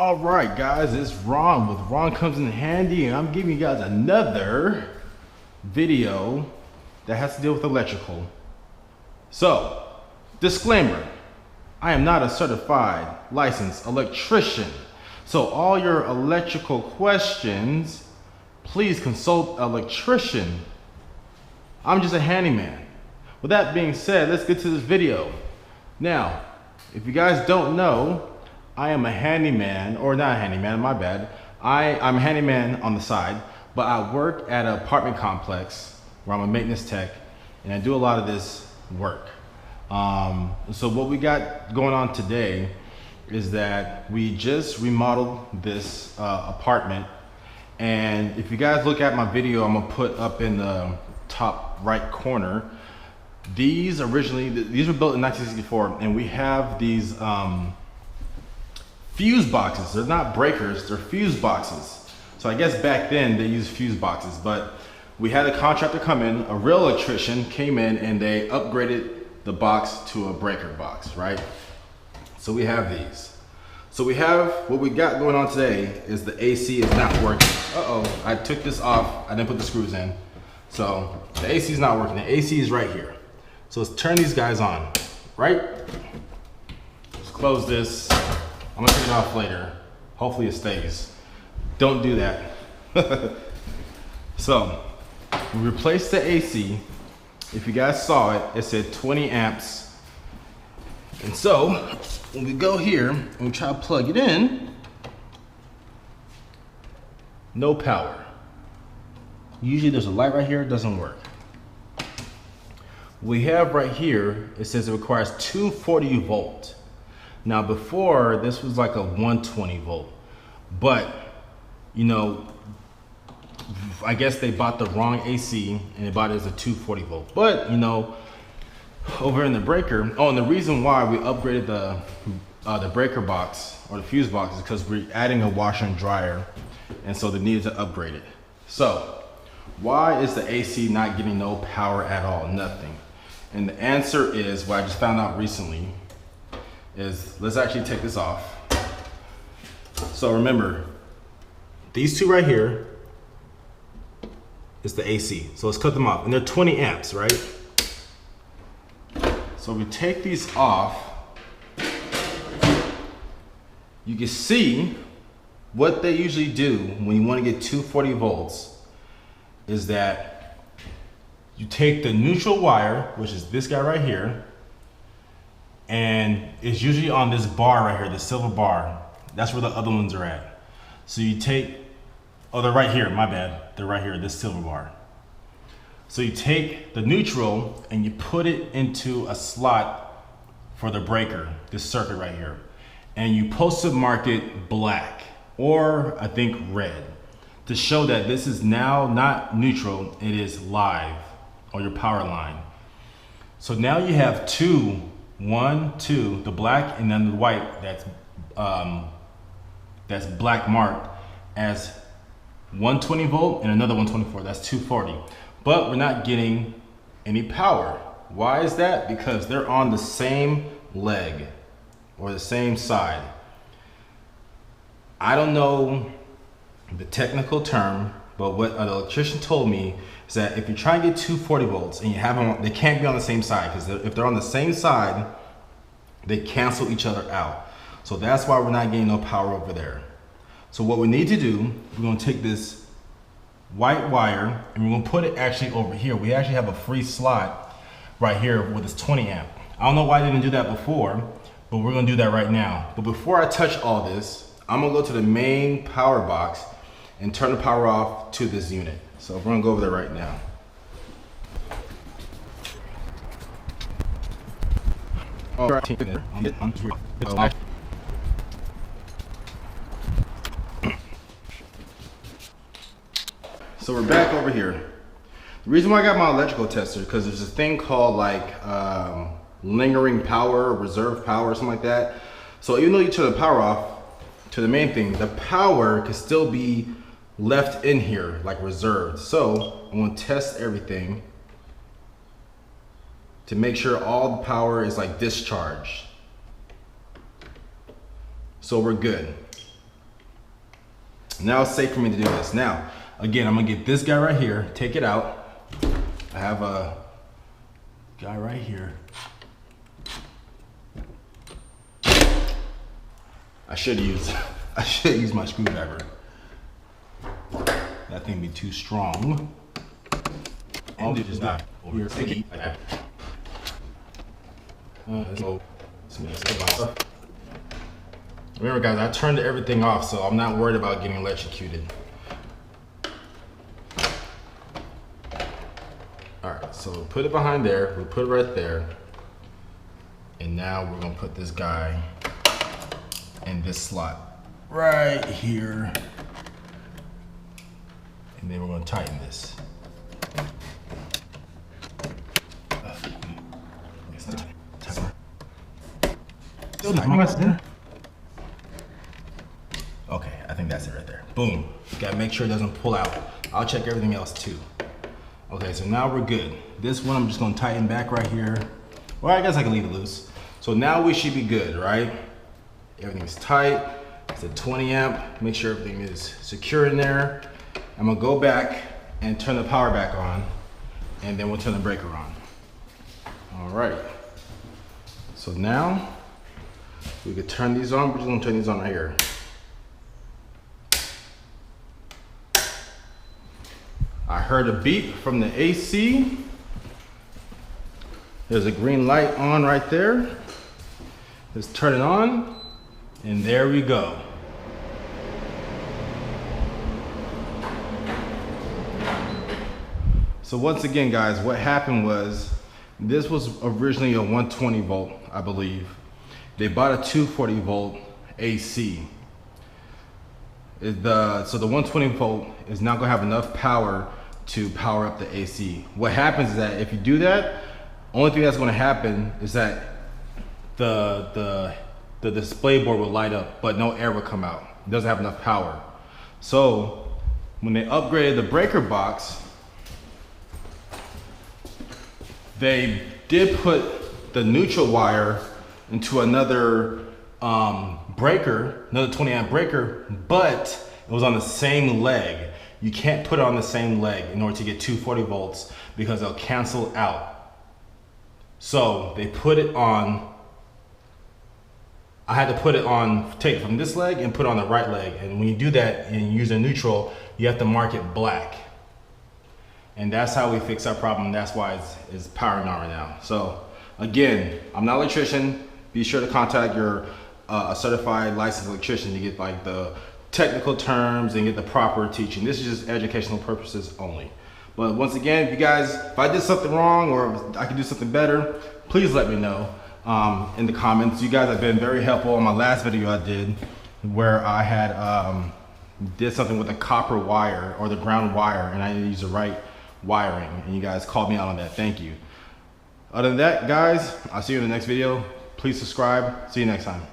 All right, guys, it's Ron with Ron Comes in Handy, and I'm giving you guys another video that has to deal with electrical. So, disclaimer, I am not a certified licensed electrician. So all your electrical questions, please consult an electrician. I'm just a handyman. With that being said, let's get to this video. Now, if you guys don't know, I am a handyman, or not a handyman, my bad. I'm a handyman on the side, but I work at an apartment complex where I'm a maintenance tech, and I do a lot of this work. So what we got going on today is that we just remodeled this apartment, and if you guys look at my video, I'm gonna put up in the top right corner. These were built in 1964, and we have these fuse boxes. They're not breakers, they're fuse boxes. So I guess back then they used fuse boxes, but we had a contractor come in, a real electrician came in, and they upgraded the box to a breaker box, right? So we have these. So we have, what we got going on today is the AC is not working. Uh-oh, I took this off, I didn't put the screws in. So the AC is not working, the AC is right here. So let's turn these guys on, right? Let's close this. I'm gonna take it off later. Hopefully it stays. Don't do that. So, we replaced the AC. If you guys saw it, it said 20 amps. And so, when we go here and we try to plug it in, no power. Usually there's a light right here, it doesn't work. We have right here, it says it requires 240 volt. Now before, this was like a 120 volt, but you know, I guess they bought the wrong AC and they bought it as a 240 volt. But you know, over in the breaker, oh, and the reason why we upgraded the breaker box or the fuse box is because we're adding a washer and dryer, and so they needed to upgrade it. So why is the AC not getting no power at all? Nothing. And the answer is, what I just found out recently, is let's actually take this off. So remember, these two right here is the AC. So let's cut them off, and they're 20 amps, right? So we take these off, you can see what they usually do when you want to get 240 volts is that you take the neutral wire, which is this guy right here, and it's usually on this bar right here, the silver bar. That's where the other ones are at. So you take, oh, they're right here, my bad. They're right here, this silver bar. So you take the neutral and you put it into a slot for the breaker, this circuit right here. And you posted mark it black, or I think red, to show that this is now not neutral, it is live on your power line. So now you have two, one, two, the black and then the white that's black marked as 120 volt and another 124, that's 240. But we're not getting any power. Why is that? Because they're on the same leg or the same side. I don't know the technical term, but what an electrician told me is that if you try and get 240 volts and you have them, they can't be on the same side, because if they're on the same side, they cancel each other out. So that's why we're not getting no power over there. So what we need to do, we're gonna take this white wire and we're gonna put it actually over here. We actually have a free slot right here with this 20 amp. I don't know why I didn't do that before, but we're gonna do that right now. But before I touch all this, I'm gonna go to the main power box and turn the power off to this unit. So we're gonna go over there right now. So we're back over here. The reason why I got my electrical tester, because there's a thing called like lingering power, reserve power, or something like that. So even though you turn the power off to the main thing, the power can still be left in here, like reserved. So I'm gonna test everything to make sure all the power is like discharged. So we're good. Now it's safe for me to do this. Now, again, I'm gonna get this guy right here, take it out. I have a guy right here. I should use my screwdriver. That thing be too strong. And it just not over sticky like that. Remember guys, I turned everything off, so I'm not worried about getting electrocuted. Alright, so put it behind there, we'll put it right there. And now we're gonna put this guy in this slot right here. And then we're gonna tighten this. Okay, I think that's it right there. Boom. Gotta make sure it doesn't pull out. I'll check everything else too. Okay, so now we're good. This one I'm just gonna tighten back right here. Well, I guess I can leave it loose. So now we should be good, right? Everything's tight. It's a 20 amp. Make sure everything is secure in there. I'm gonna go back and turn the power back on, and then we'll turn the breaker on. All right. So now we could turn these on. We're just gonna turn these on right here. I heard a beep from the AC. There's a green light on right there. Let's turn it on, and there we go. So once again, guys, what happened was, this was originally a 120 volt, I believe. They bought a 240 volt AC. So the 120 volt is not gonna have enough power to power up the AC. What happens is that if you do that, only thing that's gonna happen is that the display board will light up, but no air will come out. It doesn't have enough power. So when they upgraded the breaker box, they did put the neutral wire into another breaker, another 20 amp breaker, but it was on the same leg. You can't put it on the same leg in order to get 240 volts because they'll cancel out. So they put it on, I had to put it on, take it from this leg and put it on the right leg. And when you do that and you use a neutral, you have to mark it black. And that's how we fix our problem. That's why it's powering on right now. So again, I'm not an electrician. Be sure to contact your a certified licensed electrician to get like the technical terms and get the proper teaching. This is just educational purposes only. But once again, if I did something wrong or I could do something better, please let me know in the comments. You guys have been very helpful on my last video I did, where I had did something with the copper wire or the ground wire, and I didn't use the right wiring, and you guys called me out on that. Thank you. Other than that, guys, I'll see you in the next video. Please subscribe. See you next time.